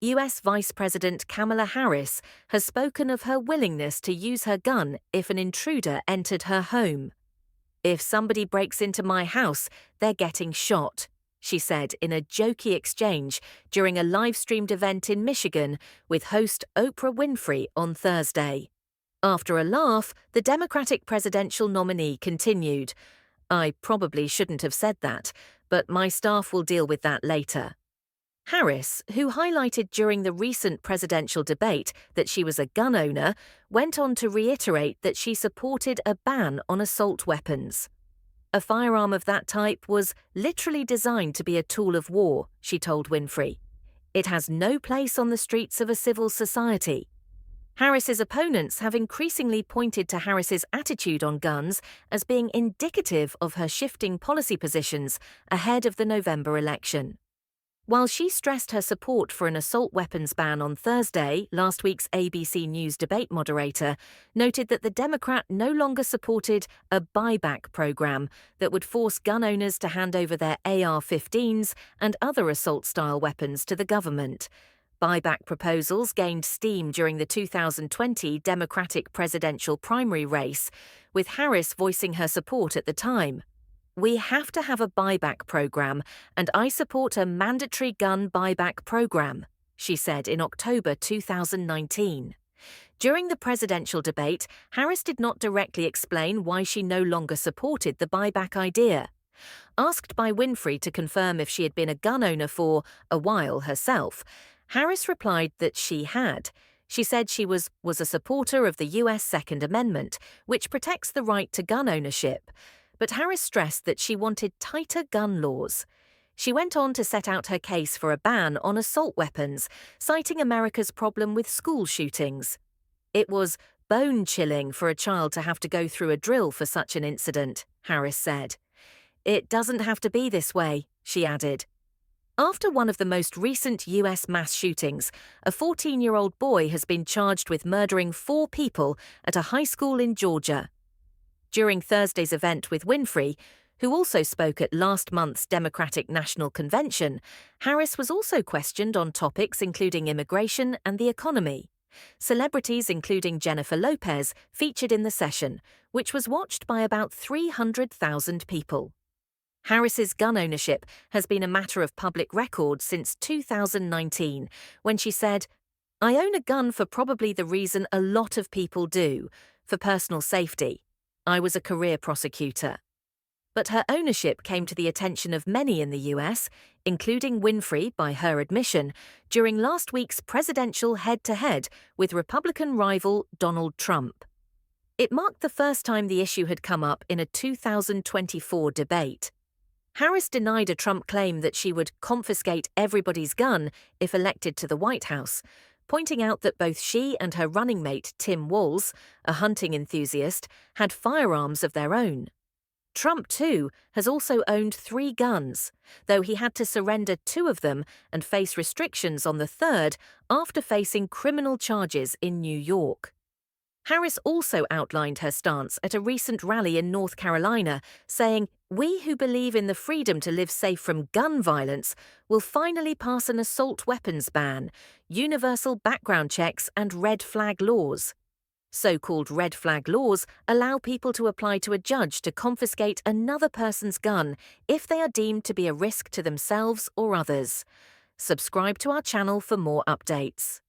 US Vice President Kamala Harris has spoken of her willingness to use her gun if an intruder entered her home. "If somebody breaks into my house, they're getting shot," she said in a jokey exchange during a live-streamed event in Michigan with host Oprah Winfrey on Thursday. After a laugh, the Democratic presidential nominee continued, "I probably shouldn't have said that, but my staff will deal with that later." Harris, who highlighted during the recent presidential debate that she was a gun owner, went on to reiterate that she supported a ban on assault weapons. "A firearm of that type was literally designed to be a tool of war," she told Winfrey. "It has no place on the streets of a civil society." Harris's opponents have increasingly pointed to Harris's attitude on guns as being indicative of her shifting policy positions ahead of the November election. While she stressed her support for an assault weapons ban on Thursday, last week's ABC News debate moderator noted that the Democrat no longer supported a buyback program that would force gun owners to hand over their AR-15s and other assault-style weapons to the government. Buyback proposals gained steam during the 2020 Democratic presidential primary race, with Harris voicing her support at the time. "We have to have a buyback program, and I support a mandatory gun buyback program," she said in October 2019. During the presidential debate, Harris did not directly explain why she no longer supported the buyback idea. Asked by Winfrey to confirm if she had been a gun owner for a while herself, Harris replied that she had. She said she was a supporter of the US Second Amendment, which protects the right to gun ownership. But Harris stressed that she wanted tighter gun laws. She went on to set out her case for a ban on assault weapons, citing America's problem with school shootings. "It was bone-chilling for a child to have to go through a drill for such an incident," Harris said. "It doesn't have to be this way," she added. After one of the most recent US mass shootings, a 14-year-old boy has been charged with murdering 4 people at a high school in Georgia. During Thursday's event with Winfrey, who also spoke at last month's Democratic National Convention, Harris was also questioned on topics including immigration and the economy. Celebrities including Jennifer Lopez featured in the session, which was watched by about 300,000 people. Harris's gun ownership has been a matter of public record since 2019, when she said, "I own a gun for probably the reason a lot of people do, for personal safety. I was a career prosecutor." But her ownership came to the attention of many in the US, including Winfrey, by her admission, during last week's presidential head-to-head with Republican rival Donald Trump. It marked the first time the issue had come up in a 2024 debate. Harris denied a Trump claim that she would confiscate everybody's gun if elected to the White House, pointing out that both she and her running mate Tim Walz, a hunting enthusiast, had firearms of their own. Trump, too, has also owned 3 guns, though he had to surrender 2 of them and face restrictions on the 3rd after facing criminal charges in New York. Harris also outlined her stance at a recent rally in North Carolina, saying, "We who believe in the freedom to live safe from gun violence will finally pass an assault weapons ban, universal background checks, and red flag laws." So-called red flag laws allow people to apply to a judge to confiscate another person's gun if they are deemed to be a risk to themselves or others. Subscribe to our channel for more updates.